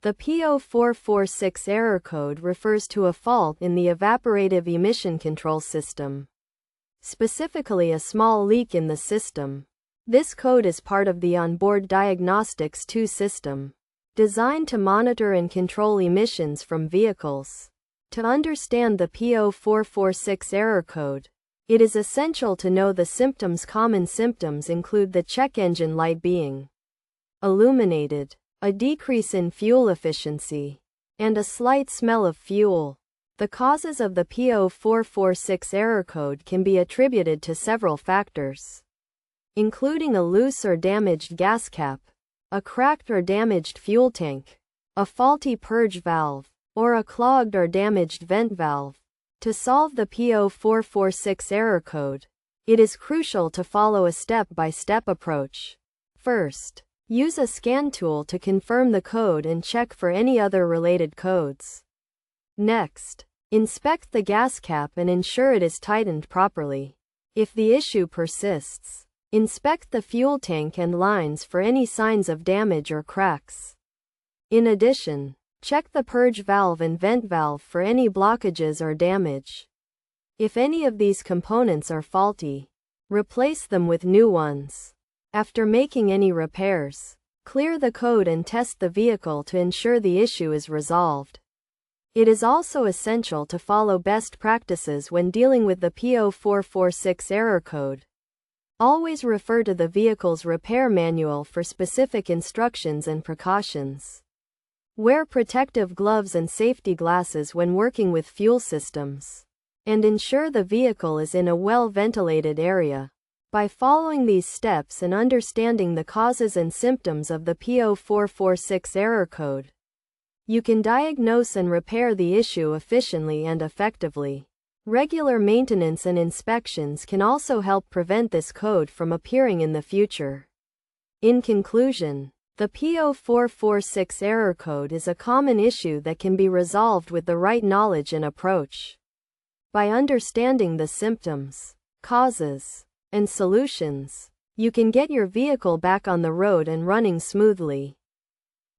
The P0446 error code refers to a fault in the evaporative emission control system, specifically a small leak in the system. This code is part of the onboard diagnostics 2 system, designed to monitor and control emissions from vehicles. To understand the P0446 error code, it is essential to know the symptoms. Common symptoms include the check engine light being illuminated, a decrease in fuel efficiency, and a slight smell of fuel. The causes of the P0446 error code can be attributed to several factors, including a loose or damaged gas cap, a cracked or damaged fuel tank, a faulty purge valve, or a clogged or damaged vent valve. To solve the P0446 error code, it is crucial to follow a step-by-step approach. First, use a scan tool to confirm the code and check for any other related codes. Next, inspect the gas cap and ensure it is tightened properly. If the issue persists, inspect the fuel tank and lines for any signs of damage or cracks. In addition, check the purge valve and vent valve for any blockages or damage. If any of these components are faulty, replace them with new ones. After making any repairs, clear the code and test the vehicle to ensure the issue is resolved. It is also essential to follow best practices when dealing with the P0446 error code. Always refer to the vehicle's repair manual for specific instructions and precautions. Wear protective gloves and safety glasses when working with fuel systems, and ensure the vehicle is in a well-ventilated area. By following these steps and understanding the causes and symptoms of the P0446 error code, you can diagnose and repair the issue efficiently and effectively. Regular maintenance and inspections can also help prevent this code from appearing in the future. In conclusion, the P0446 error code is a common issue that can be resolved with the right knowledge and approach. By understanding the symptoms, causes, and solutions, you can get your vehicle back on the road and running smoothly.